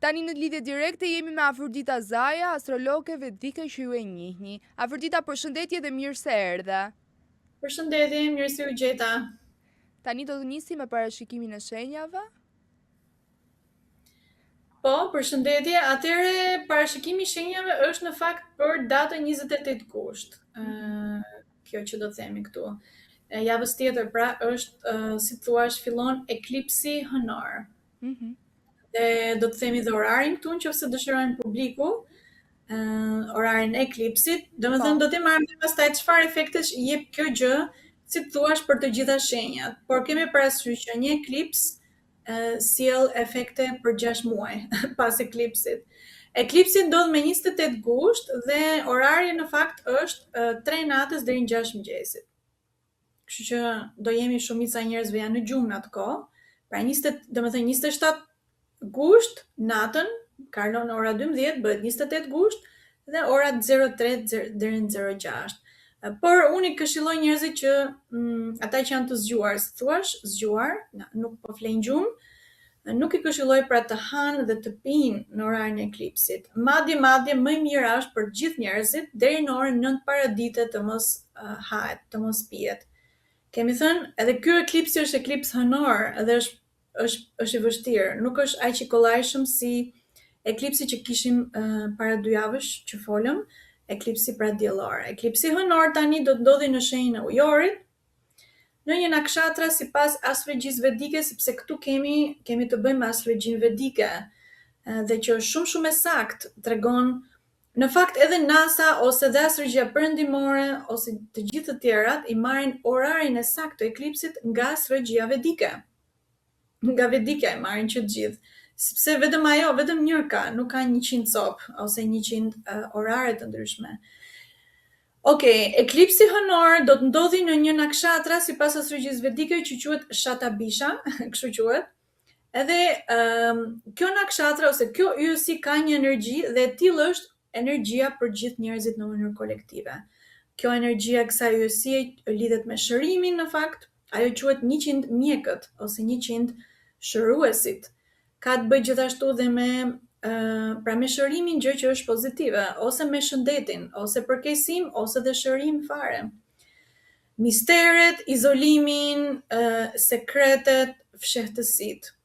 Tani në lidhje direkte jemi me Afrodita Zaja, astrologe vedike që ju e njihni. Afrodita, përshëndetje dhe mirë se erdhe. Përshëndetje, mirë se u gjeta. Tani do të nisi me parashikimin e shenjave? Po, përshëndetje. Atëre parashikimi i shenjave është në fakt për datën 28 gusht. Kjo që do të themi këtu. Javës tjetër, pra, është si thua, fillon eklipsi hënar. Dhe do të themi dhe orarin këtu, nëse dëshirojnë publiku, orarin e eklipsit, domethënë do të marrim pastaj çfarë efektesh jep kjo gjë, si thua, për të gjitha shenjat. Por kemi parasysh që një eklips sjell efekte për 6 muaj pas eklipsit. Eklipsi ndodh me 28 gusht dhe orari në fakt është 3 natës deri në 6 mëngjesit. Kështu që do jemi shumica e njerëzve janë në gjumë në atë kohë. Pra 27 gusht natën, kalon ora 12, bëhet 28 gusht dhe ora 03 deri në 06. Por unë i këshilloj njerëzit që ata që janë të zgjuar, si thuash, zgjuar, nuk po flen gjumë, nuk i këshilloj pra të hanë dhe të pinë në orarin e eklipsit. Madje më i mirë është për gjithë njerëzit deri në orën 9 paradite të mos hahet, të mos pijet. Kemi thënë, edhe ky eklipsi është eklips hënor, edhe është i vështirë, nuk është aq i kollajshëm si eklipsi që kishim para 2 javësh që folëm, eklipsi pra diellor. Eklipsi hënor tani do të ndodhi në shenjën e Ujorit, në një nakshatra sipas astrologjisë vedike, sepse këtu kemi të bëjmë me astrologjinë vedike, dhe që është shumë e saktë, tregon në fakt edhe NASA ose dhe astrologjia perëndimore ose të gjithë të tjerat i marrin orarin e saktë të eklipsit nga astrologjia vedike. Nga vedika e marrin që të gjithë, sepse vetëm njërë ka, nuk ka 100 copë ose 100 orare të ndryshme. Okej, eklipsi hënor do të ndodhi në një nakshatra sipas astrologjisë vedike që quhet Shatabisha, kështu quhet. Edhe kjo nakshatra ose kjo yësi ka një energji dhe e tillë është energjia për gjithë njerëzit në mënyrë kolektive. Kjo energjia e kësaj yësie lidhet me shërimin në fakt, ajo quhet 100 mjekët ose 100 shëruesit. Ka të bëjë gjithashtu dhe me shërimin, gjë që është pozitive, ose me shëndetin, ose përkeqësim, ose dhe shërim fare. Misteret, izolimin, sekretet, fshehtësitë.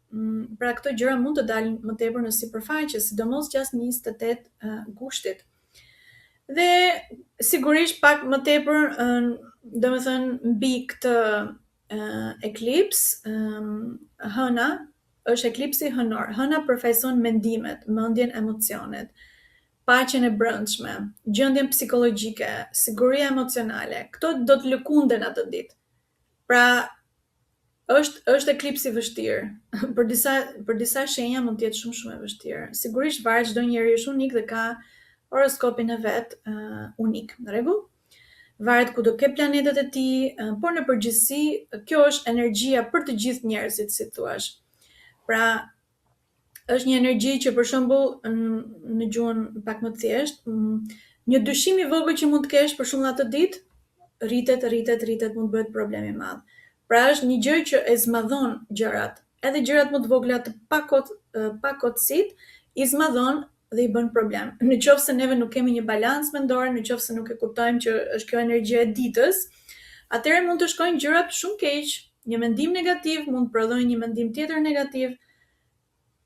Pra këto gjëra mund të dalin më tepër në sipërfaqe, sidomos gjatë 28 gushtit. Dhe sigurisht pak më tepër, domethënë mbi këtë eklips, hëna është eklipsi hënor. Hëna përfaqëson mendimet, mendjen, emocionet, paqen e brendshme, gjendjen psikologjike, siguria emocionale. Këto do të lëkunden atë ditë. Pra është eklips i vështirë. Për disa shenja mund të jetë shumë e vështirë. Sigurisht varet, çdo njeri është unik dhe ka horoskopin e vet unik. Në rregull? Varet ku do ke planetet e tij, por në përgjithësi kjo është energjia për të gjithë njerëzit, si thuash. Pra, është një energji që për shembull në gjuhën pak më thjesht, një dyshim i vogël që mund të kesh për shembull atë ditë, rritet, mund të bëhet problem i madh. Pra është një gjë që e zmadhon gjërat, edhe gjërat më të vogla të pakotësit, i zmadhon dhe i bën problem. Në qoftë se neve nuk kemi një balancë mendore, në qoftë se nuk e kuptojmë që është kjo energjia e ditës, atëherë mund të shkojnë gjërat shumë keq. Një mendim negativ mund të prodhojë një mendim tjetër negativ.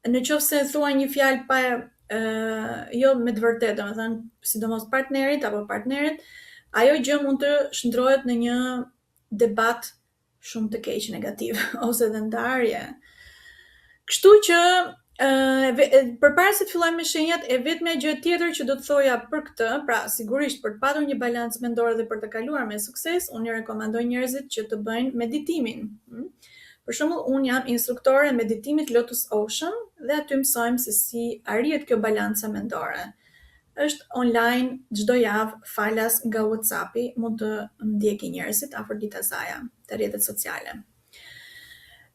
Në qoftë se thua një fjalë pa jo me të vërtetë, domethënë, sidomos partnerit apo partnerit, ajo gjë mund të shndrohet në një debat shumë të keq negativ ose dhe ndarje. Kështu që përpara se të fillojmë me shenjat, e vetmja gjë tjetër që do të thoja për këtë, pra sigurisht për të patur një balancë mendore dhe për të kaluar me sukses, unë i rekomandoj njerëzit që të bëjnë meditimin. Për shembull, unë jam instruktore e meditimit Lotus Ocean dhe aty mësojmë se si arrihet kjo balanca mendore. Është online çdo javë falas nga WhatsAppi, mund të ndjeki njerëzit Afrodita Zaja te rrjetet sociale.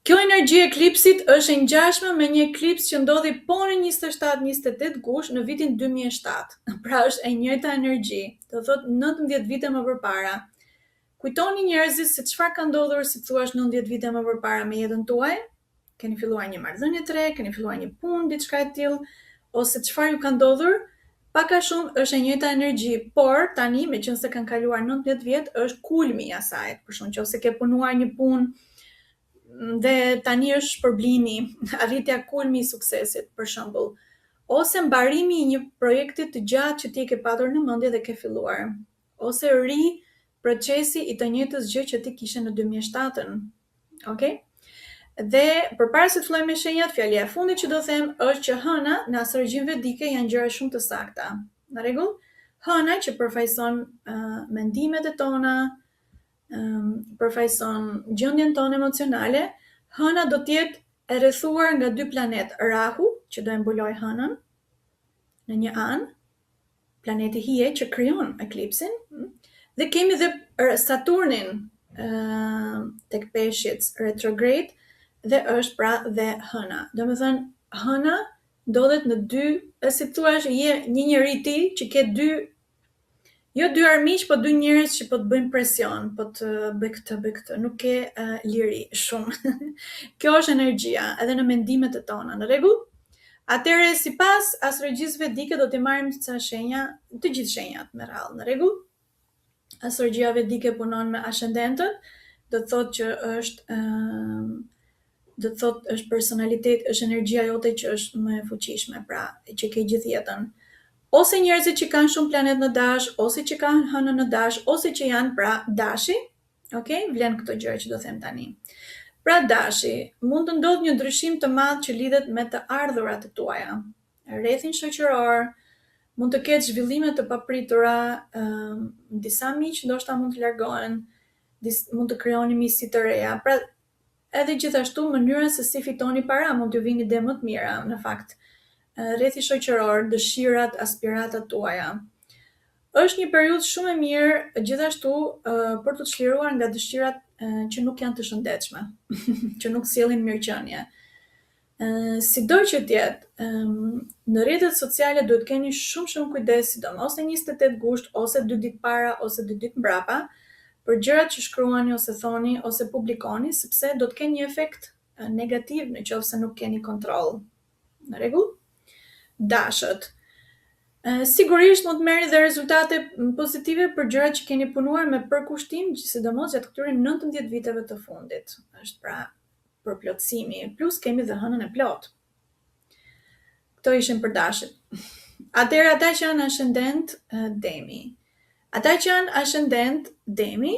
Kjo energji e eklipsit është e ngjashme me një eklips që ndodhi po në 27-28 gusht në vitin 2007. Pra është e njëjta energji, do thotë 19 vite më përpara. Kujtoni njerëzit se çfarë ka ndodhur, si thuash, 19 vite më përpara me jetën tuaj? Keni filluar një marrëdhënie të re, keni filluar një punë, diçka e tillë, ose çfarë ju ka ndodhur, pak a shumë është e njëjta energji, por tani meqense kanë kaluar 19 vjet është kulmi i asaj. Për shembull, nëse ke punuar një punë dhe tani është shpërblimi, arritja kulmi i suksesit, për shembull, ose mbarimi i një projekti të gjatë që ti e ke patur në mendje dhe ke filluar, ose procesi i të njëjtës gjë që ti kishe në 2007-ën. Okay? Dhe përpara se të filloj me shenjat, fjalia e fundit që do them është që hëna në astrologjin vedike janë gjëra shumë të sakta. Në rregull? Hëna që përfaqëson mendimet e tona, përfaqëson gjendjen tonë emocionale, hëna do të jetë e rrethuar nga dy planet, Rahu, që do e mbuloj hënën në një anë, planeti hije që krijon eklipsin, dhe kemi dhe Saturnin tek peshqit retrograde, dhe është pra dhe hëna. Domethënë, hëna ndodhet në dy, si thua, je një njeri ti që ke dy, jo dy armiq, po dy njerëz që po të bëjnë presion, po të bëj këtë, nuk ke liri shumë. Kjo është energjia, edhe në mendimet e tona, në rregull? Atëherë, sipas astrologjisë vedike do t'i marrim ca shenja, të gjithë shenjat me radhë, në rregull? Astrologjia vedike punon me ascendentën, do të thotë që është personalitet, është energjia jote që është më e fuqishme, pra që ke gjithë jetën. Ose njerëzit që kanë shumë planet në dash, ose që kanë hënën në dash, ose që janë pra dashi, okay? Vlen këto gjëra që do them tani. Pra dashi, mund të ndodhë një ndryshim të madh që lidhet me të ardhurat e tuaja, rrethin shoqëror, mund të ketë zhvillime të papritura, disa miq ndoshta mund të largohen, mund të krijoni miqësi të reja. Pra edhe gjithashtu mënyra se si fitoni para mund t'ju vini ide më të mira, në fakt. Rrethi shoqëror, dëshirat, aspiratat tuaja. Është një periudhë shumë e mirë gjithashtu për të çliruar nga dëshirat që nuk janë të shëndetshme, që nuk sjellin mirëqenie. Sido që t'jetë, në rrjetet sociale duhet keni shumë kujdes, sidomos në 28 gusht, ose 2 ditë para, ose 2 ditë mbrapa, për gjërat që shkruani ose thoni ose publikoni, sepse do të kenë një efekt negativ nëse nuk keni kontroll. Në rregull? Dashët. Sigurisht mund të merrni dhe rezultate pozitive për gjërat që keni punuar me përkushtim, sidomos gjatë këtyre 19 viteve të fundit. Është pra përplotësimi, plus kemi dhe hënën e plot. Këto ishin për dashët. Atëherë ata që janë ascendent Demi. Ata që janë ascendent Demi,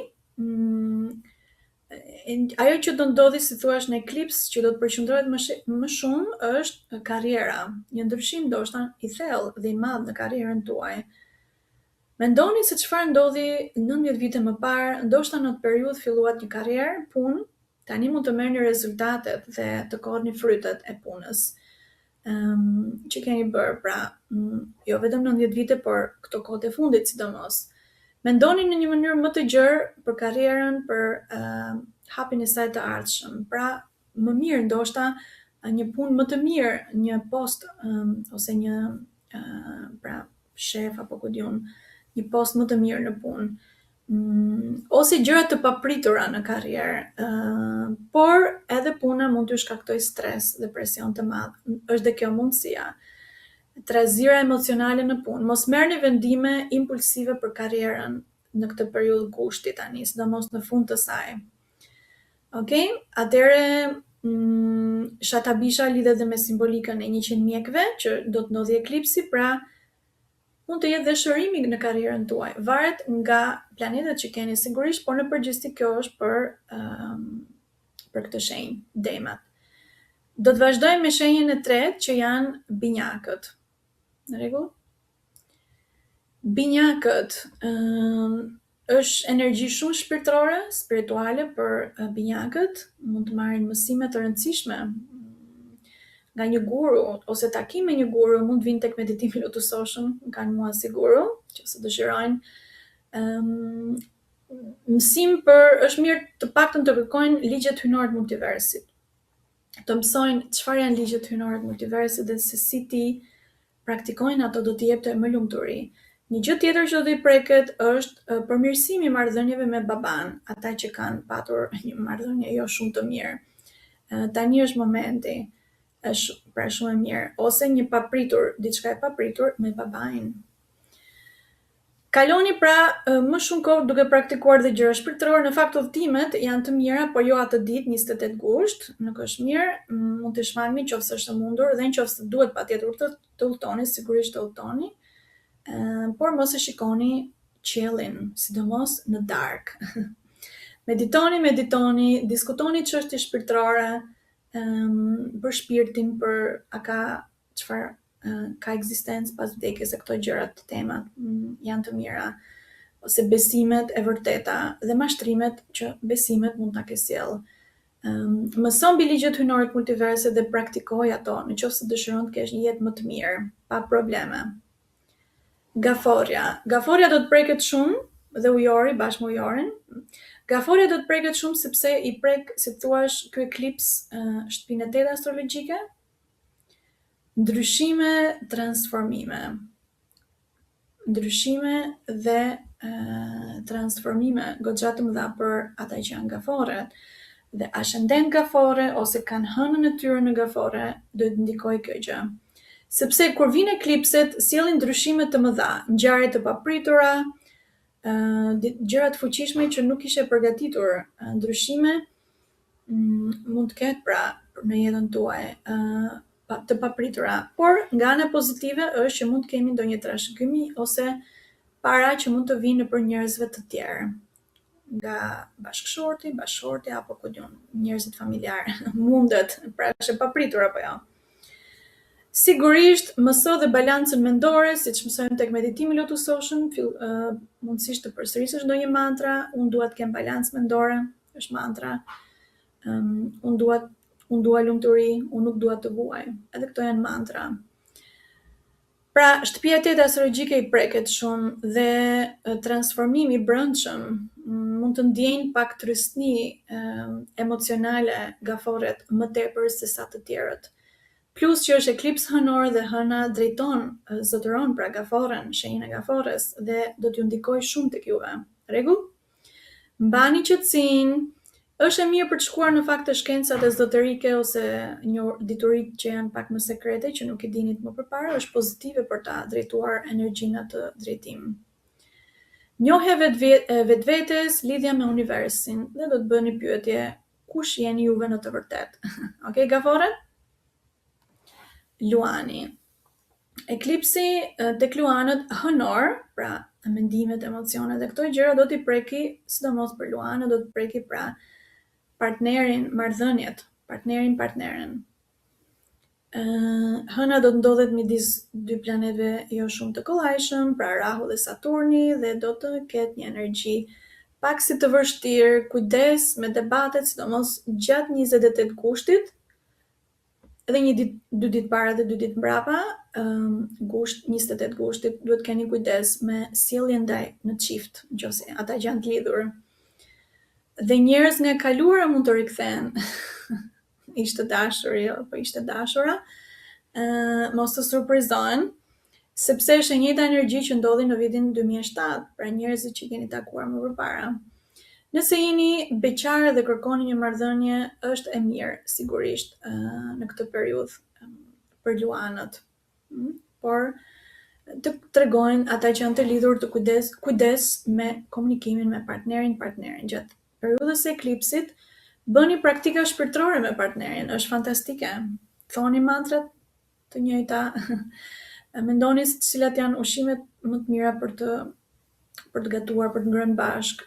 ajo që do ndodhi, si thua, në eklips që do të përqendrohet më shumë është karriera, një ndryshim ndoshta i thellë dhe i madh në karrierën tuaj. Mendoni se çfarë ndodhi 19 vite më parë, ndoshta në atë periudhë filluat një karrierë, punë, tani mund të merrni rezultatet dhe të kohni frytet e punës që keni bërë, pra jo vetëm 19 vite, por këto kohët e fundit sidomos. Mendoni në një mënyrë më të gjerë për karrierën, për hapin e saj të ardhshëm. Pra, më mirë ndoshta një punë më të mirë, një post ose një pra shef apo ku diun, një post më të mirë në punë. Ose gjëra të papritura në karrierë, por edhe puna mund t'ju shkaktoj stres dhe presion të madh. Është dhe kjo mundësia. Trazira emocionale në punë. Mos merrni vendime impulsive për karrierën në këtë periudhë gushti tani, sidomos në fund të saj. Okej? Atëherë shatabisha lidhet dhe me simbolikën e 100 mjekëve që do të ndodhi eklipsi, pra mund të jetë dhe shërimi në karrierën tuaj. Varet nga planetet që keni sigurisht, por në përgjithësi kjo është për këtë shenjë, demat. Do të vazhdojmë me shenjën e tretë që janë binjakët. Në rregull? Binjakët është energji shumë shpirtërore, spirituale për binjakët, mund të marrin mësime të rëndësishme nga një guru ose takim me një guru, mund të vinë tek meditimi lotusoshëm, kanë mua si guru, nëse dëshirojnë. Mësim është mirë të paktën të kërkojnë ligjet hyjnore të multiversit. Të mësojnë çfarë janë ligjet hyjnore të multiversit dhe se si ti praktikojnë ato do t'i jepte më lumturi. Një gjë tjetër që do t'i preket është përmirësimi i marrëdhënieve me baban, ata që kanë patur një marrëdhënie jo shumë të mirë. Tani është momenti. është pra shumë e mirë. Ose një papritur, diçka e papritur me babain. Kaloni pra më shumë kohë duke praktikuar dhe gjëra shpirtërore. Në fakt udhëtimet janë të mira, por jo atë ditë 28 gusht, nuk është mirë. Mund të shmangni nëse është e mundur dhe nëse duhet patjetër të udhtoni, sigurisht të udhtoni. Por mos e shikoni qiellin, sidomos në darkë. Meditoni, diskutoni çështje shpirtërore për shpirtin, për a ka çfarë ka ekzistencë pas vdekjes, e këto gjërat, temat janë të mira, ose besimet e vërteta dhe mashtrimet që besimet mund ta ketë sjell. Mëson mbi ligjet hyjnore të multiversit dhe praktikoj ato nëse dëshiron të kesh një jetë më të mirë, pa probleme. Gaforja do të preket shumë dhe ujori bashkë me ujorin. Gaforja do të preket shumë sepse i prek, si thuash, ky eklips shtëpinë e 8 astrologjike. Ndryshime, transformime. Ndryshime dhe transformime goxha të mëdha për ata që janë gafore. Dhe ascendent gafore ose kanë hënën e tyre në gafore, do të ndikojë kjo gjë. Sepse kur vijnë eklipset, sjellin ndryshime të mëdha, ngjarje të papritura, gjëra të fuqishme që nuk ishe përgatitur, ndryshime mund të ketë pra në jetën tuaj të papritura, por nga ana pozitive është që mund të kemi ndonjë trashëgimi ose para që mund të vinë nëpër njerëzve të tjerë, nga bashkëshorti apo ku diun, njerëzit familjarë, mundet, pra është e papritur apo jo. Sigurisht mëso dhe balancën mendore, siç mësojmë tek meditimi Lotus Ocean, mundësisht të përsërisësh ndonjë mantra, unë dua të kem balancë mendore, është mantra. Unë dua lumturi, unë nuk dua të vuaj. Edhe këto janë mantra. Pra, shtëpia 8 astrologjike i preket shumë dhe transformimi i brendshëm mund të ndjejnë pak trysni emocionale gaforet më tepër se sa të tjerët. Plus që është eklips hënor dhe hëna drejton, zotëron pra gaforen, shenjën e gafores dhe do t'ju ndikojë shumë tek juve. Rregull? Mbani qetësinë. Është e mirë për të shkuar në fakt të shkencat ezoterike ose një dituritë që janë pak më sekrete, që nuk i dinit më përpara, është pozitive për ta drejtuar energjinë atë drejtim. Njohja vetvetes, lidhja me universin, dhe do të bëni pyetje, kush jeni juve në të vërtetë? Okej, gafore? Luani. Eklipsi tek luanët hënor, pra mendimet, emocionet dhe këto gjëra do t'i preki, sidomos për luanët, do t'i preki pra partnerin, marrëdhëniet, partneren. Hëna do të ndodhet midis dy planeteve jo shumë të kollajshëm, pra Rahu dhe Saturni, dhe do të ketë një energji pak si të vështirë, kujdes me debatet, sidomos gjatë 28 gushtit, edhe dy ditë para dhe 2 ditë mbrapa, 28 gushtit, duhet keni kujdes me sjelljen ndaj në çift, nëse ata që janë të lidhur. Dhe njerëz nga e kaluara mund të rikthehen. Ishte dashuri apo ishte dashura, mos të surprizohen, sepse është e njëjta energji që ndodhi në vitin 2007, pra njerëzit që keni takuar më përpara. Nëse jeni beqare dhe kërkoni një marrëdhënie, është e mirë, sigurisht, në këtë periudhë për luanët. Por të tregojnë ata që janë të lidhur të kujdes me komunikimin me partnerin gjatë periudhës së eklipsit. Bëni praktika shpirtërore me partnerin, është fantastike. Thoni mantrat të njëjta, mendoni se cilat janë ushqimet më të mira për të gatuar, për të ngrënë bashkë.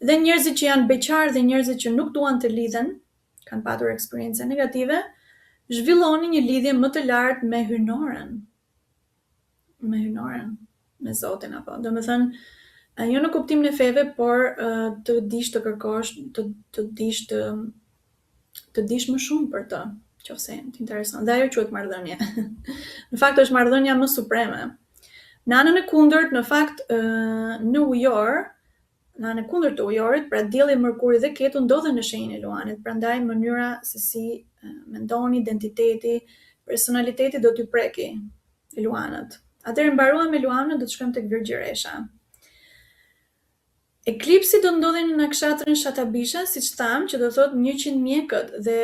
Dhe njerëzit që janë beqar dhe njerëzit që nuk duan të lidhen, kanë patur eksperienca negative, zhvilloni një lidhje më të lartë me hyjnoren. Me Zotin apo. Domethënë, jo në kuptimin e feve, por të dish të kërkosh, të dish më shumë për të, nëse të intereson. Dhe ajo quhet marrëdhënie. Në fakt është marrëdhënia më supreme. Në anën e kundërt, në fakt, në ujor, në anën e kundërt të ujorit, pra dielli, Mërkuri dhe Ketu ndodhen në shenjën e luanit. Prandaj mënyra se si mendoni, identiteti, personaliteti do t'ju preki luanët. Atëherë mbaruam me luanët, do të shkojmë tek Virgjëresha. Eklipsi do ndodhin në nakshatrën Shatabisha, siç tham, që do thotë 100 mjekët, dhe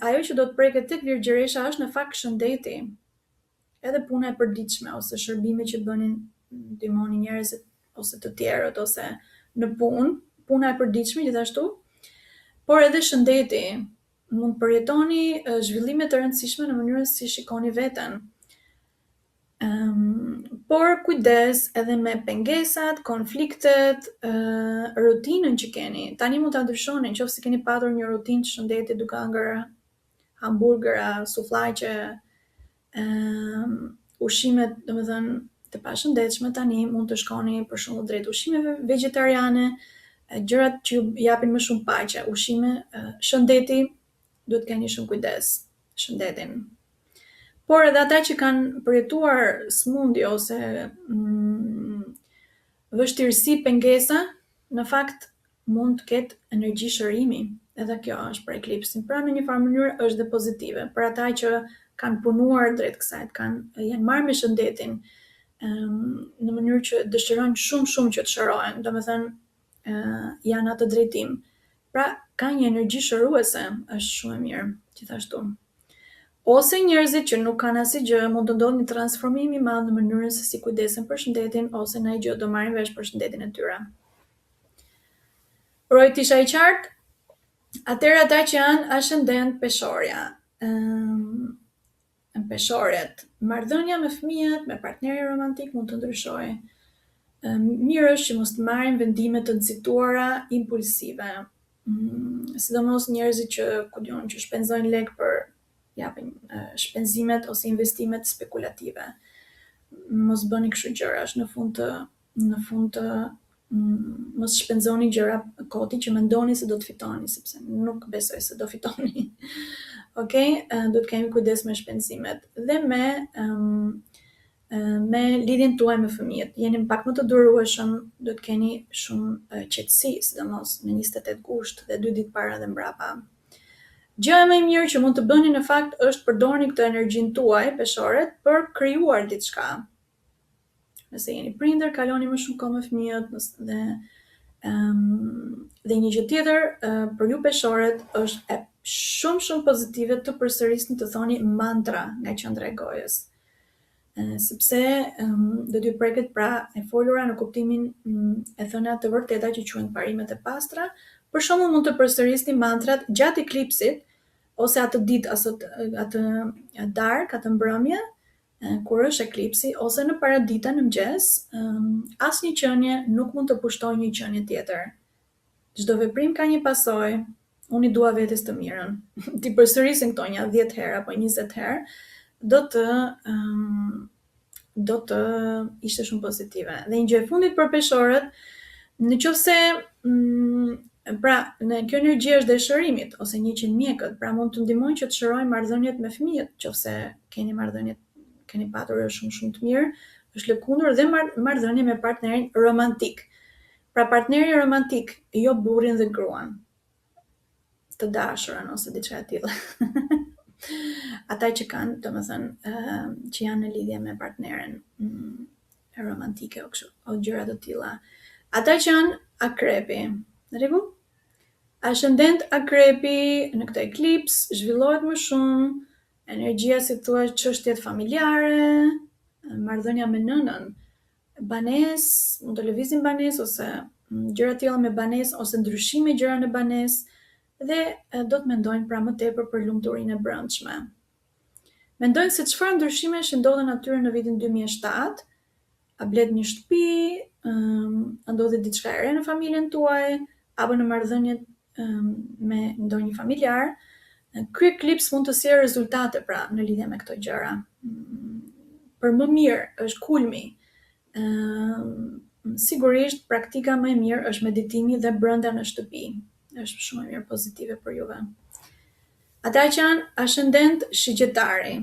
ajo që do të preket tek Virgjëresha është në fakt shëndeti. Edhe puna e përditshme ose shërbime që bënin ndihmoni njerëzit ose të tjerët ose në punë, puna e përditshme gjithashtu, por edhe shëndeti. Mund të përjetoni zhvillime të rëndësishme në mënyrën si shikoni veten. Por kujdes edhe me pengesat, konfliktet, rutinën që keni. Tani mund ta ndryshoni, nëse keni patur një rutinë të shëndetit duke ëngër hamburgera, sufllaqe, ushqimet, domethënë të pashëndetshme, tani mund të shkoni për shembull drejt ushqimeve vegetariane, gjërat që ju japin më shumë paqe, ushqime shëndeti, duhet keni shumë kujdes, shëndetin. Por edhe ata që kanë përjetuar smundje ose vështirësi, pengesa, në fakt mund të ketë energji shërimi. Edhe kjo është për eklipsin. Pra në një farë mënyrë është dhe pozitive. Për ata që kanë punuar drejt kësaj, janë marrë me shëndetin, në mënyrë që dëshirojnë shumë që të shërohen, domethënë janë atë drejtim. Pra ka një energji shëruese, është shumë e mirë, gjithashtu. Ose njerëzit që nuk kanë asgjë, mund të ndodhë një transformim i madh në mënyrën se si kujdesen për shëndetin ose në gjë do marrin vesh për shëndetin e tyre. Rojt isha i qartë? Atëherë ata që janë ascendent peshorja. Peshorjet, marrëdhënia me fëmijët, me partnerin romantik mund të ndryshojë. Mirë është që mos të marrin vendime të nxituara impulsive. Sidomos njerëzit që shpenzojnë lek për japin shpenzimet ose investimet spekulative. Mos bëni kështu gjërash, në fund të mos shpenzoni gjëra koti që mendoni se do të fitoni, sepse nuk besoj se do fitoni. Okej, do të kemi kujdes me shpenzimet dhe me lidhjen tuaj me fëmijët. Jeni pak më të durueshëm, do të keni shumë qetësi, sidomos në 28 gusht dhe 2 ditë para dhe mbrapa. Gjëja më e mirë që mund të bëni në fakt është përdorni këtë energjinë tuaj, peshorët, për krijuar diçka. Nëse jeni prindër, kaloni më shumë kohë me fëmijët, dhe një gjë tjetër për ju peshorët është shumë pozitive të përsërisni të thoni mantra nga qendra e gojës. Sepse do t'ju preket pra e folura në kuptimin e thëna të vërteta që quhen parimet e pastra. Për shembull mund të përsërisni mantrat gjatë eklipsit ose atë ditë, atë darkë, atë mbrëmje, kur është eklipsi, ose në paradita në mëngjes, asnjë qenie nuk mund të pushtojë një qenie tjetër. Çdo veprim ka një pasojë. Unë i dua vetes të mirën. Ti përsërisin këto një 10 herë apo 20 herë, do të ishte shumë pozitive. Dhe një gjë e fundit për peshorët, nëse pra, kjo energji është dhe shërimit, ose 100 mjekët, pra mund të ndihmojnë që të shërojnë marrëdhëniet me fëmijët, nëse keni patur shumë të mirë, është lëkundur dhe marrëdhënie me partnerin romantik. Pra partneri romantik, jo burrin dhe gruan, të dashurën ose diçka e tillë. Ata që kanë, domethënë, që janë në lidhje me partneren romantike o gjëra të tilla. Ata që janë akrepi, në rregull? Ascendent akrepi në këtë eklips zhvillohet më shumë, energjia si thua çështjet familjare, marrëdhënia me nënën, banesë, mund të lëvizin banesë ose gjëra të tilla me banesë ose ndryshime gjëra në banesë, dhe do të mendojnë pra më tepër për lumturinë e brendshme. Mendojnë se çfarë ndryshime që ndodhen atyre në vitin 2007, a blet një shtëpi, ndodhi diçka e re në familjen tuaj, apo në marrëdhëniet me ndonjë familjar. Ky eklips mund të sjellë rezultate pra në lidhje me këto gjëra. Për më mirë është kulmi. Sigurisht praktika më e mirë është meditimi dhe brenda në shtëpi. Është shumë e mirë pozitive për juve. Ata që janë ascendent shigjetari.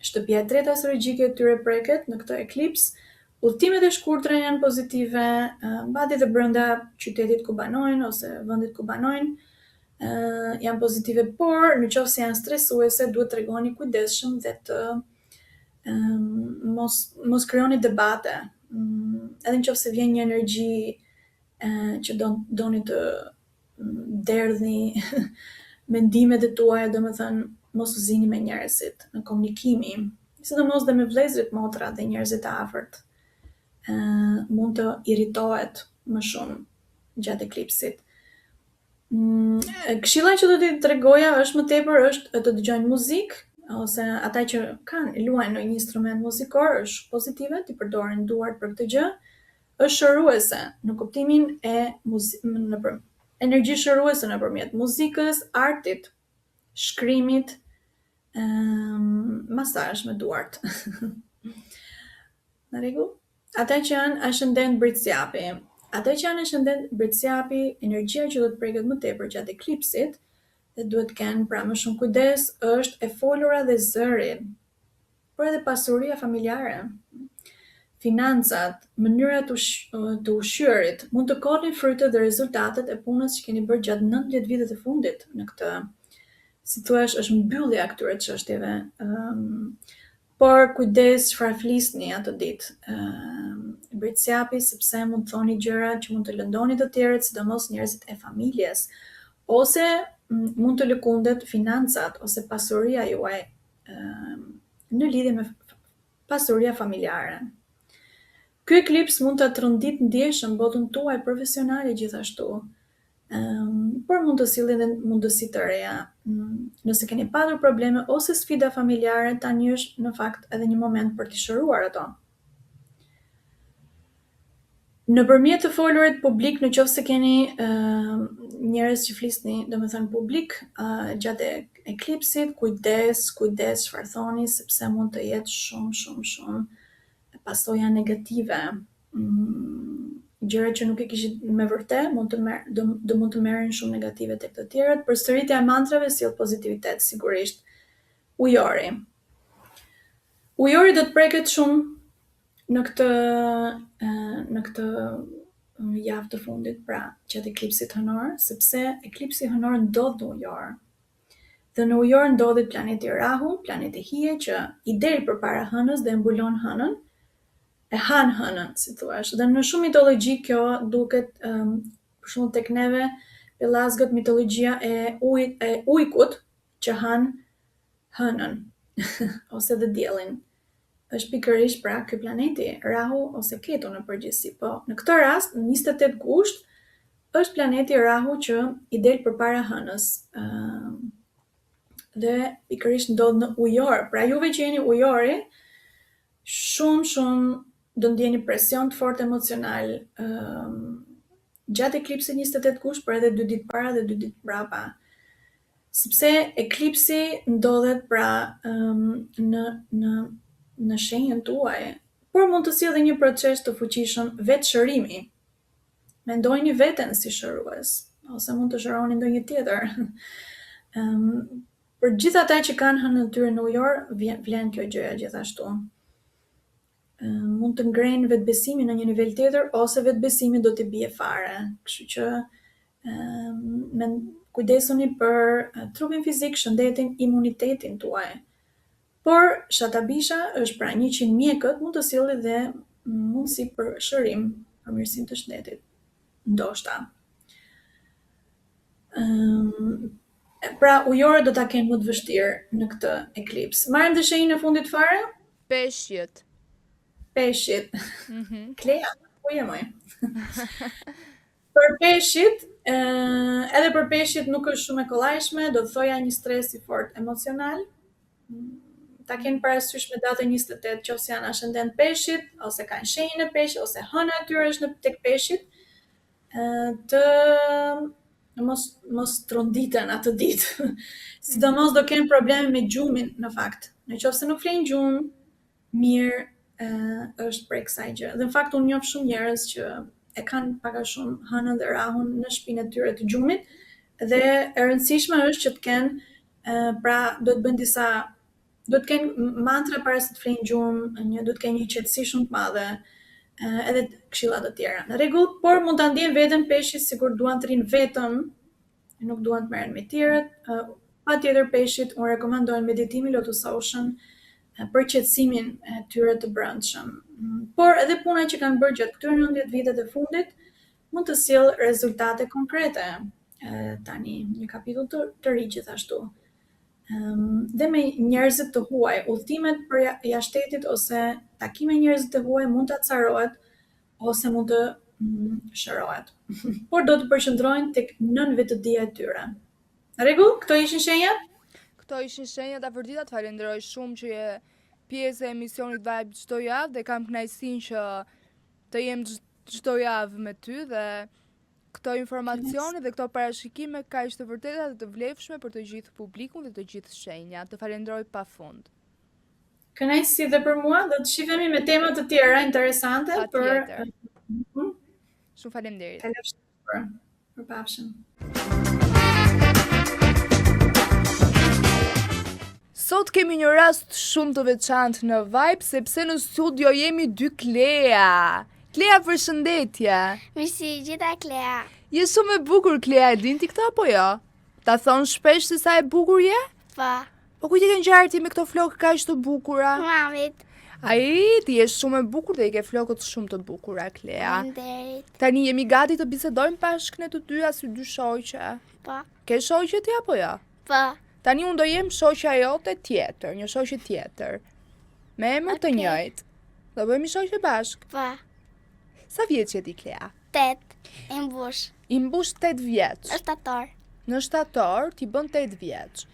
Shtëpia e tretë astrologjike e tyre preket në këtë eklips. Udhëtimet e shkurtra janë pozitive, mbajtjet e brenda qytetit ku banojnë ose vendit ku banojnë janë pozitive, por nëse janë stresuese, duhet t'regoni kujdesshëm dhe të mos krijoni debate. Edhe nëse vjen një energji që doni të derdhni mendimet e tuaja, domethënë mos u zini me njerëzit në komunikimi, sidomos dhe me vëllezërit, motrat dhe njerëzit e afërt. Mund të irritohet më shumë gjatë eklipsit. Këshilla që do t'i tregoja është më tepër është të dëgjojnë muzikë, ose ata që luajnë ndonjë instrument muzikor, është pozitive, t'i përdorin duart për këtë gjë, është shëruese në kuptimin e energji shëruese nëpërmjet muzikës, artit, shkrimit, masazh me duart. Në rregull? Ata që janë ascendent Britësjapi. Ata që janë ascendent Britësjapi, energjia që do të preket më tepër gjatë eklipsit dhe duhet kenë pra më shumë kujdes është e folura dhe zëri, por edhe pasuria familjare. Financat, mënyra të ushqyerit, mund të korrni frytet dhe rezultatet e punës që keni bërë gjatë 19 vitet e fundit në këtë. Si thua, është mbyllja këtyre çështjeve. Por kujdes çfarë flisni atë ditë. Britësjapi, sepse mund të thoni gjëra që mund të lëndoni të tjerët, sidomos njerëzit e familjes, ose mund të lëkundet financat ose pasuria juaj në lidhje me pasuria familjare. Ky eklips mund të trondit ndjeshëm botën tuaj profesionale gjithashtu, por mund të sillë edhe mundësi të reja. Nëse keni patur probleme ose sfida familjare, tani është në fakt edhe një moment për t'i shëruar ato. Nëpërmjet të folurit publik, në qoftë se keni njerëz që flisni, domethënë publik, gjatë eklipsit, kujdes çfarë thoni, sepse mund të jetë shumë pasoja negative, gjëra që nuk e kishit me vërtet, mund të merren shumë negative tek të tjerët. Përsëritja e mantrave sjell pozitivitet, sigurisht. Ujori. Ujori do të preket shumë në këtë javë të fundit, pra gjatë eklipsit hënor, sepse eklipsi hënor ndodh në ujor. Dhe në ujor ndodhet planeti Rahu, planeti hije, që i del përpara hënës dhe mbulon hënën, e han hënën, si thuash. Dhe në shumë mitologji kjo duket, për shembull tek neve, pellazgët, mitologjia e ujkut që han hënën ose dhe diellin. Është pikërisht pra ky planeti, Rahu ose Ketu në përgjithësi. Po në këtë rast, në 28 gusht, është planeti Rahu që i del përpara hënës. Dhe pikërisht ndodh në ujor. Pra juve që jeni ujori, shumë do ndjeni presion të fortë emocional gjatë eklipsit 28 gusht, por edhe 2 ditë para dhe 2 ditë mbrapa. Sepse eklipsi ndodhet pra në shenjën tuaj, por mund të sjellë një proces të fuqishëm vetëshërimi. Mendojini veten si shërues, ose mund të shëroni ndonjë tjetër. Për gjithë ata që kanë hënën e tyre në ujor, vlen kjo gjëja gjithashtu. Mund të ngrejnë vetbesimin në një nivel tjetër, ose vetbesimi do t'i bie fare. Kështu që kujdesuni për trupin fizik, shëndetin, imunitetin tuaj. Por shatabisha është pra 100 mjekët mund të sjellë dhe mundësi për shërim, për mirësim të shëndetit. Ndoshta. Pra ujorët do ta kenë më të vështirë në këtë eklips. Marrim të shenjën e fundit fare? Peshqit. Klea, ku je moj? Për peshqit, edhe për peshqit nuk është shumë e kollajshme, do të thoja një stres i fort emocional. Ta kenë parasysh me datën 28, qoftë janë ascendent peshqit, ose kanë shenjën e peshqit, ose hëna e tyre është tek peshqit, të mos tronditen atë ditë. Sidomos do kenë probleme me gjumin, në fakt. Në qoftë se nuk flenë gjumë, mirë është për kësaj gjë. Dhe në fakt unë njoh shumë njerëz që e kanë pak a shumë hënën dhe rahun në shtëpinë e tyre të gjumit, dhe e rëndësishme është që të kenë, pra do të kenë mantra para se të flenë gjumë, do të kenë një qetësi shumë të madhe, edhe këshilla të tjera. Në rregull, por mund ta ndjejnë veten peshqit sikur duan të rinë vetëm, nuk duan të merren me tjerët. Patjetër peshqit unë rekomandoj meditimin Lotus Ocean për qetësimin e tyre të brendshëm. Por edhe puna që kanë bërë gjatë këtyre 19 vitet e fundit mund të sjellë rezultate konkrete. Tani, një kapitull të ri gjithashtu. Dhe me njerëzit të huaj, udhëtimet për jashtëtetit ose takime me njerëzit të huaj mund të acarohet ose mund të shërohet. Por do të përqendrohen tek nënvetëdia e tyre. Në rregull, këto ishin shenjat? Këto ishin shenjat. Afërdita, të falenderoj shumë që je pjesë e emisionit Vibe çdo javë dhe kam kënaqësinë që të jem çdo javë me ty dhe këto informacione dhe këto parashikime kaq të vërteta dhe të vlefshme për të gjithë publikun dhe të gjithë shenjat. Të falenderoj pafund. Kënaqësi dhe për mua, do të shihemi me tema të tjera interesante Patjetër. Shumë faleminderit. Kalofshi për pafshim. Sot kemi një rast shumë të veçantë në Vibe, sepse në studio jemi dy Klea. Klea, përshëndetje. Mirësi, gjitha Klea. Je shumë e bukur, Klea, e din ti këtë apo jo? Ta thon shpesh se sa e bukur je? Po, Po ku ti ke ngjarë ti me këto flokë kaq të bukura? mamit. Ai, ti je shumë e bukur dhe i ke flokët shumë të bukura, Klea. Faleminderit. Tani jemi gati të bisedojmë bashkë ne të dyja si dy shoqe. Po, Ke shoqe ti apo jo? po, Tani unë do jem shoqja jote tjetër, një shoqe tjetër. Me emër të Okej. njëjtë. Do bëhemi shoqe bashkë. po. Sa vjeç je ti, Klea? 8. I mbush. I mbush 8 vjeç. Është shtator. Në shtator ti bën 8 vjeç.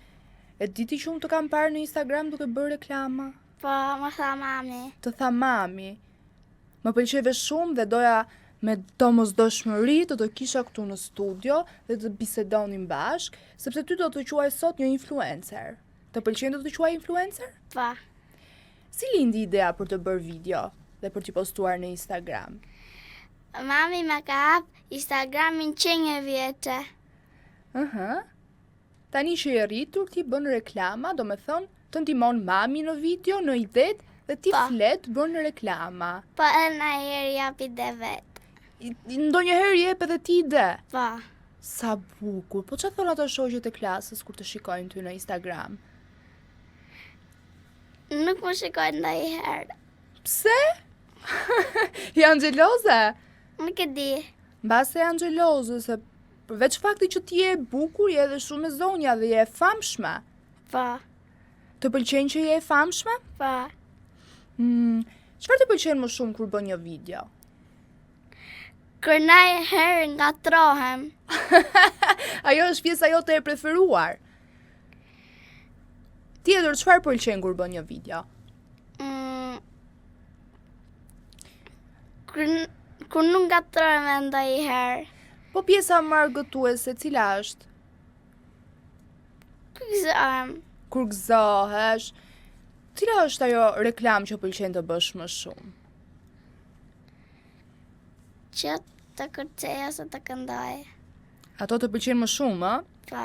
E di ti që unë të kam parë në Instagram duke bërë reklama? Po, më tha mami. Të tha mami. Më pëlqeve shumë dhe doja me domosdoshmëri të kisha këtu në studio dhe të bisedonim bashk, sepse ty do të quaj sot një influencer. Të pëlqen të të quaj influencer? Po, Si lindi ideja për të bërë video dhe për t'i postuar në Instagram? mami më ka hap Instagramin që një vjeqe. Tani që je rritur, ti bën reklama, do me thonë, të ndihmon mami në video, në idet, dhe ti Pa. flet bën reklama. Po, edhe na herë japi dhe vetë. Ndonjëherë jep edhe ti ide. Po, Sa bukur, po që thonë ato shoqet e klasës kur të shikojnë ty në Instagram? nuk më shikojnë ndonjëherë. Pse? Janë xheloze? Nuk e di. Mbase janë xheloze, se përveç fakti që ti je e bukur, je edhe shumë e zonja dhe je e famshme. Po, Të pëlqen që je e famshme? po. Çfarë të pëlqen më shumë kur bën një video? Kër na herë nga trohem. Ajo është pjesa jote e preferuar. Tjetër, çfarë pëlqen kur bën një video? Kër nuk nga trohem ndonjëherë. Po pjesa më argëtuese, cila është? Këzëm. Kur gëzohesh, cila është ajo reklam që pëlqen të bësh më shumë? Që të kërcej ose të këndoj. Ato të pëlqen më shumë, ë? Po,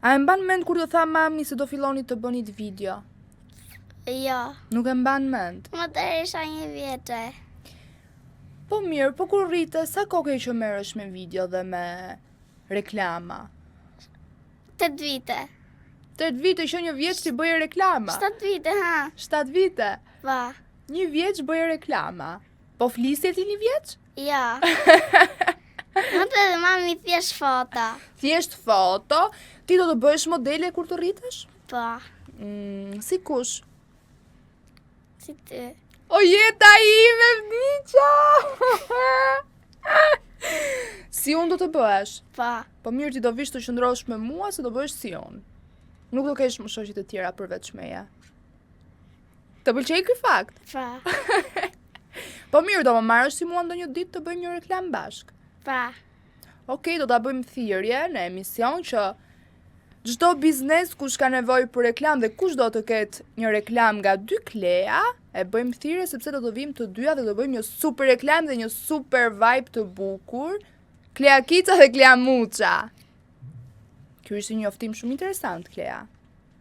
A e mban mend kur të tha mami se do filloni të bënit video? jo. Nuk e mban mend. Më të isha një vjeqe. Po mirë, po kur rrite, sa kohë ke që merresh me video dhe me reklama? 8 vite. 8 vite që një vjeç ti bëje reklama. 7 vite, ha? 7 vite. Po, Një vjeç bëje reklama. Po flisje ti një vjeç? jo. Më të dhe mami thjesht foto. Thjesht foto, ti do të bëhesh modele kur të rritesh? Po, Si kush? si ty. O jeta ime, vdiqa! Si unë do të bëhesh? Po, Po mirë, ti do vish të qëndrosh me mua se do bëhesh si unë. Nuk do kesh më shoqe të tjera përveç meje. Të pëlqej ky fakt? po, Po mirë, do më marrësh si mua ndonjë ditë të bëjmë një reklam bashk. po. Okej, do ta bëjmë thirrje në emision që çdo biznes kush ka nevojë për reklam dhe kush do të ketë një reklam nga dy Klea, e bëjmë thirrje sepse do të vim të dyja dhe do bëjmë një super reklam dhe një super vibe të bukur. Klea Kica dhe Klea Muça. Ky është një njoftim shumë interesant, Klea.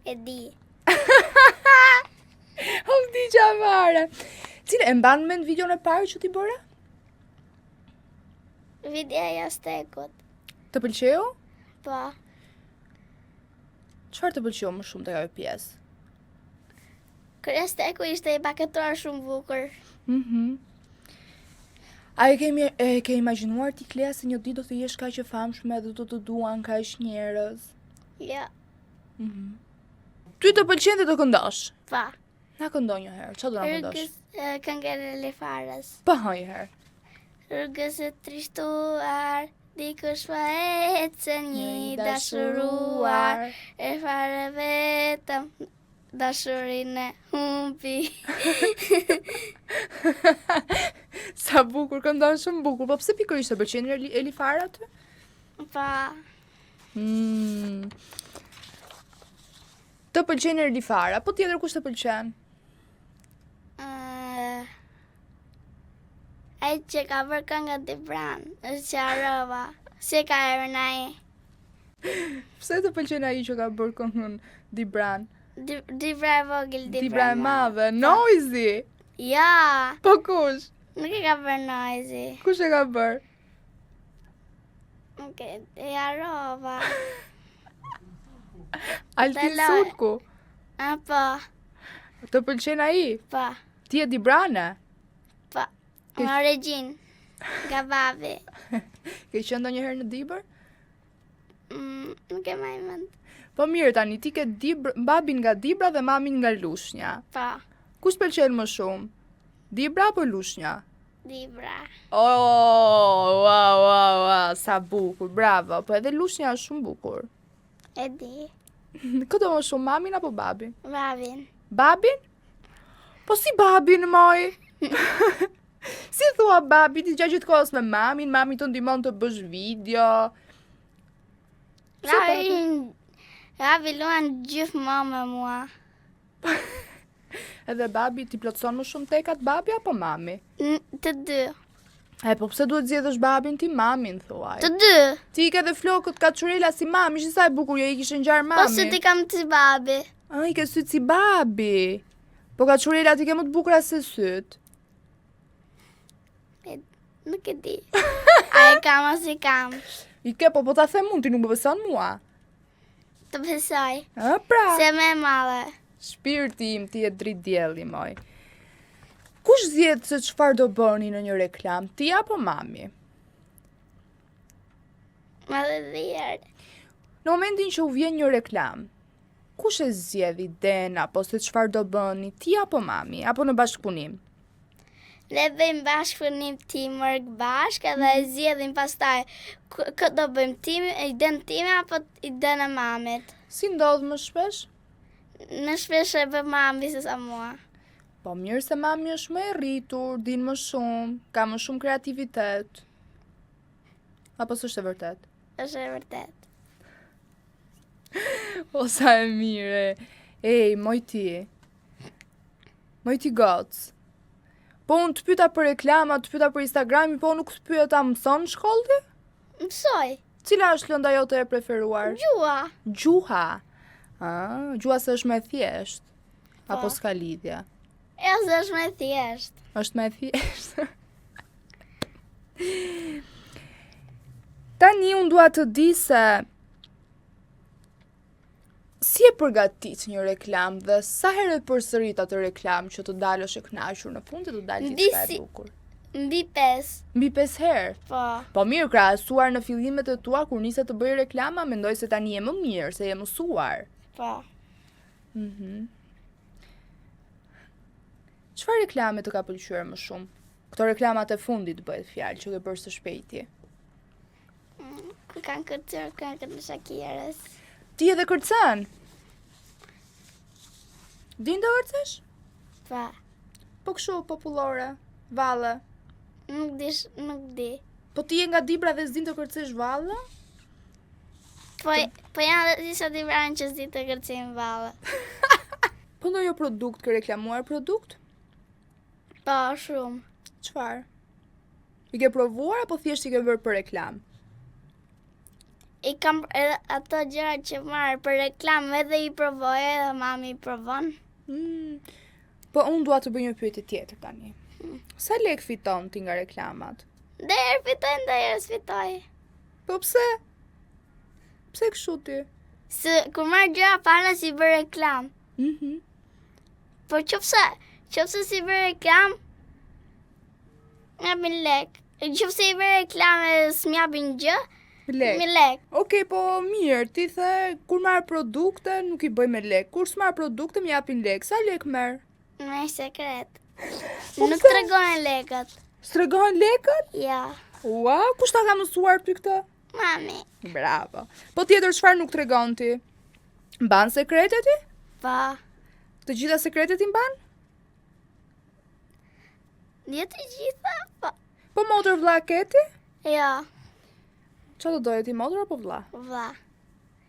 E di. O vdiqa fare. Cile e mban mend videon e parë që ti bëre? Videoja stekut. Të pëlqeu? Po, Çfarë të pëlqeu më shumë te ajo pjesë? kërja steku ishte i paketuar shumë bukur. A e ke imagjinuar ti Klea se një ditë do të jesh kaq e famshme dhe do të duan kaq njerëz? Jo, Ty të pëlqen dhe të këndosh? pa. Na këndoj një herë, çfarë do na këndosh? Rrugës këngën e Lifarës. Po një herë. Rrugës e trishtuar, dikush pa ecën një dashuruar, e fare vetëm dashurinë e humbi. Sa bukur, këndon shumë bukur. Po pse pikërisht të pëlqen Elifara aty? Pa, Të pëlqen Elifara, po tjetër kush të pëlqen? ai që ka bërë këngën Dibran, është që arrova, si ka erën ai. Pse të pëlqen ai që ka bërë këngën Dibran? Dibra e vogël, Dibra e madhe, Noisy. Ja, Po kush? nuk e ka bërë Noisy. Kush e ka bërë? Nuk e arrova. Altin Tela- Sulku. Po, Të pëlqen ai? po, Ti e Dibrane? po. Më regjin, nga babi. Ke qenë ndonjëherë në Dibër? Nuk e maj mend. Po mirë tani, ti ke babin nga Dibra dhe mamin nga Lushnja. Po, Kush pëlqen më shumë? Dibra apo Lushnja? Dibra. Oh, wow, sa bukur, bravo. Po edhe Lushnja është shumë bukur. E di, Këto më shumë mamin apo babin? babin. Babin? Po si babin, moj? Si thua babi, ti gjatë gjithë kohës me mamin, mami të ndihmon të bësh video. Babi luan gjithmonë me mua. Edhe babi ti plotson më shumë tekat babi apo mami? Të dy. E po pse duhet zgjedhësh babin ti mamin thuaj? Të dy. Ti ke dhe flokët kaçurela si mami, ishin sa e bukur, jo i kishe ngjar Po mami. se ti kam të babi. Ai ke syt si babi. Po kaçurela ti ke më të bukura se syt. Nuk e di. A e kam as i kam. I ke po ta them unë, ti nuk më beson mua. Të besoj. Pra. Se me madhe. Shpirti im ti e drit dielli moj. Kush zgjedh se çfarë do bëni në një reklam, ti apo mami? Madhe dhjerë. Në momentin që u vjen një reklam, kush e zgjedh idenë apo se çfarë do bëni, ti apo mami, apo në bashkëpunim? Ne bëjmë bashkëpunim teamwork bashkë edhe e zgjedhim pastaj këtë do bëjmë idenë time apo idenë e mamit. Si ndodh më shpesh? Në shpesh e bë mami se sa mua. Po mirë se mami është më e rritur, din më shumë, ka më shumë kreativitet. Apo s'është e vërtet? Është e vërtet. O sa e mire. Ej, moj ti goc. Po unë të pyeta për reklama, të pyeta për Instagrami, po nuk të pyeta mëson në shkollë? Mësoj. Cila është lënda jote e preferuar? Gjua. Gjuha. Gjuha se është me thjesht. Po. Apo s'ka lidhja. E se është me thjesht. Është me thjesht. Tani unë dua të di se si e përgatit një reklam dhe sa herë përsërit atë reklam që të dalësh e kënaqur në fund të dalë diçka e bukur. Mbi 5. Mbi 5 herë. Po. Po mirë, krahasuar në fillimet e tua kur nise të bëj reklama, mendoj se tani je më mirë, se je mësuar. Po. Çfarë reklame të ka pëlqyer më shumë? Këto reklamat e fundit bëhet fjalë që ke bërë së shpejti. Ku kanë kërcyer këngën e Shakirës. Ti edhe kërcen? Din të kërcesh? Po. Po kështu popullore, valle. Nuk di. Po ti je nga Dibra dhe s'din të kërcesh valle? Po janë dhe disa Dibranë që s'di të kërcejnë valle. Po ndonjë produkt ke reklamuar produkt? Po, shumë. Çfarë? I ke provuar apo thjesht i ke bërë për reklam? I kam edhe ato gjëra që marr për reklam edhe i provoj edhe mami i provon. Po unë dua të bëj një pyetje tjetër tani. Sa lek fiton ti nga reklamat? Derë fitoj, derë s'fitoj. Po pse? Pse kështu ti? Se kur marr gjëra para si bër reklam. Po qofse si bër reklam, japin lek. Nëse i bëj reklame s'mjapin gjë, Lek. me lek. Okej, po mirë, ti the kur marr produkte nuk i bëj me lek. Kur s'marr produkte më japin lek. Sa lek merr? Me sekret. Po Nuk pse? tregojnë lekët. S'tregohen lekët? Ja. Ua, kush ta ka mësuar ty këtë? Mami. Bravo. Po tjetër çfarë nuk tregon ti? Mban sekrete ti? Po. Të gjitha sekretet i mban? Jo të gjitha, po. Po motër vlla ke ti? Jo, Qa do doje ti, motër apo vlla? vlla.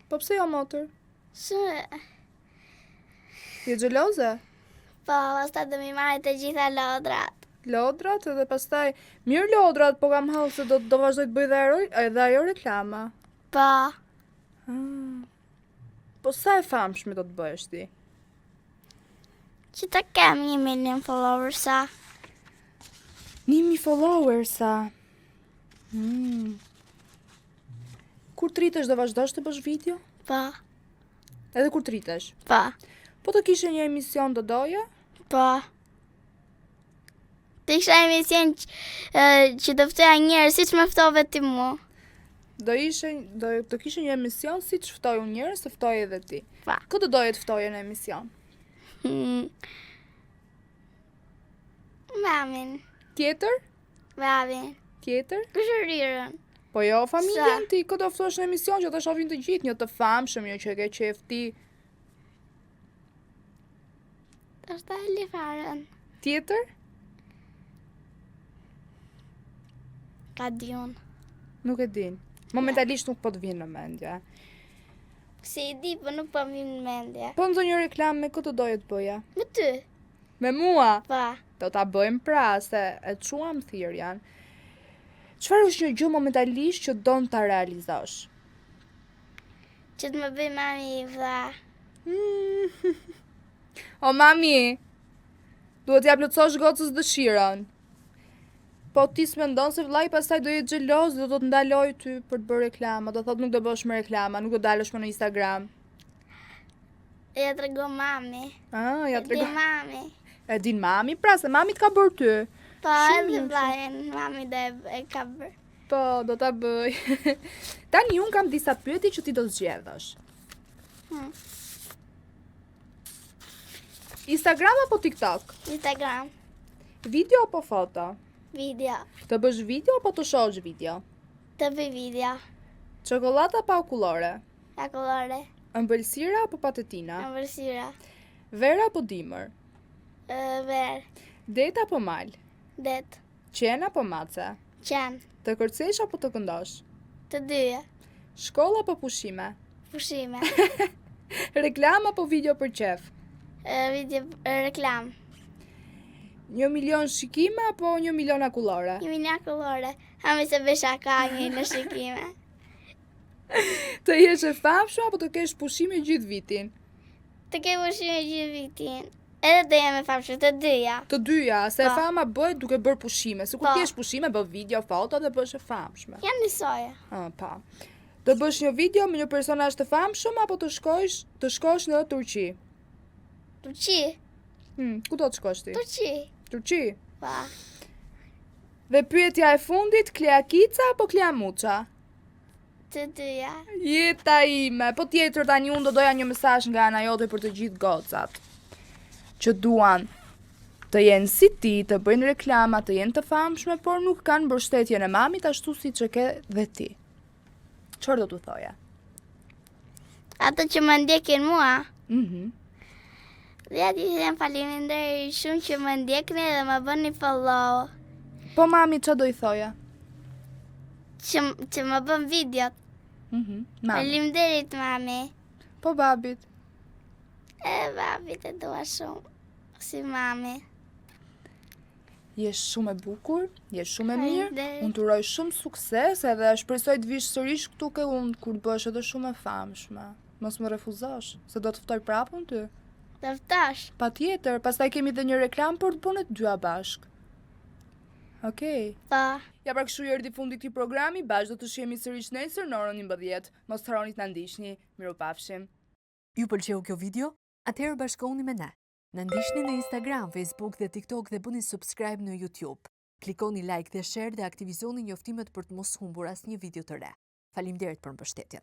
Po pse jo motër? Shumë. Je xheloze? Po, pastaj do mi marrë të gjitha lodrat. Lodrat edhe pastaj mirë lodrat, po kam hallë se do vazhdoj të bëj edhe ajo reklama. Po, Po sa e famshme do të bëhesh ti? që të kem 1 milion followersa. 1.000 followersa. Kur të rritesh do vazhdosh të bësh video? Po, Edhe kur të rritesh? po, Po të kishe një emision do doje? po. Të isha emision që të ftoja njerëz, siç më ftove ti mua. Do të kishe një emision si që ftoj unë njerëz, të ftoj edhe ti. Pa. Këtë do doje të ftoje në emision? Mamin, Tjetër? babin, Tjetër? kushërirën. Po jo, familjen Sa? ti, këtë do ftosh në emision që të shohin të gjithë, një të famshëm, një që e ke qef ti. Është e lifarën. Tjetër? Ka diun. Nuk e din. Momentalisht nuk po të vinë në mendje. Si i di, po nuk po më vjen në mendje. Po ndonjë reklam me këtë doje të bëja? Me ty, Me mua? pa. Do ta bëjmë pra, se e quam thirrjen. Çfarë është një gjë momentalisht që don ta realizosh? Që të më bëj mami i vlla. O mami, duhet t'ja plotësosh gocës dëshirën. Po ti s'mendon se vllai pastaj do jetë xheloz dhe do të ndaloj ty për të bërë reklama, do thotë nuk do bësh më reklama, nuk do dalësh më në Instagram. Ja trego mami. Ja Di trego. mami. E din mami, pra se mami t'ka bërë ty. Po, Shumë edhe mirë, vlajen, mami dhe e ka bërë. Po, do ta bëj. Tani un kam disa pyetje që ti do zgjedhësh. Hmm. Instagram apo TikTok? Instagram, Video apo foto? video, Të bësh video apo të shohësh video? të bëj video, Çokolata apo akullore? akolore, Ëmbëlsira apo patetina? ëmbëlsira, Vera apo dimër? ver, Det apo mal? det, Qen apo mace? qen, Të kërcesh apo të këndosh? të dyja, Shkolla apo pushime? pushime, Reklam apo video për qef? video, reklam, 1 milion shikime apo 1 milion akullore? jemi një akolore, hami se besha ka një në shikime, Të jesh e famshme apo të kesh pushime gjithë vitin? të ke pushime gjithë vitin, edhe të jemi famshme, të dyja, Të dyja, se Po. fama bëhet duke bërë pushime. Se kur Po. ti jesh pushime, bë video, foto dhe bësh e famshme. janë njësoja, Pa. Të bësh një video me një personazh të famshëm apo të shkosh në Turqi? Turqi, Ku do të shkosh ti? Turqi, Turqi. pa, Dhe pyetja e fundit, Klea Kica apo Klea Muça? të dyja, Jeta ime, po tjetër tani unë do doja një mesazh nga ana jote për të gjithë gocat që duan të jenë si ti, të bëjnë reklama, të jenë të famshme, por nuk kanë mbështetjen e mamit ashtu siç e ke dhe ti. Çfarë do t'u thoja? ato që më ndjekin mua, Mhm. dhe ati them faleminderit shumë që më ndjekni dhe më bëni follow, Po mami çfarë do i thoja? që më bën videot. Mami. Faleminderit mami. Po babit. E babit e dua shumë, si mami. Je shumë e bukur, je shumë e mirë. Faleminderit. Unë të uroj shumë sukses edhe shpresoj të vish sërish këtu ke unë kur të bësh edhe shumë e famshme. Mos më refuzosh, se do të ftoj prapë unë ty. Të ftosh. Patjetër, pastaj kemi edhe një reklam për të bënë të dyja bashk. Okej. Po. Ja pra kështu erdhi fundi këtij programi, bashkë do të shihemi sërish nesër në orën 11. Mos të harroni të na ndiqni. Mirupafshim. Ju pëlqeu kjo video? Atëherë bashkohuni me ne. Na ndiqni në Instagram, Facebook dhe TikTok dhe bëni subscribe në YouTube. Klikoni like dhe share dhe aktivizoni njoftimet për të mos humbur asnjë video të re. Faleminderit për mbështetjen.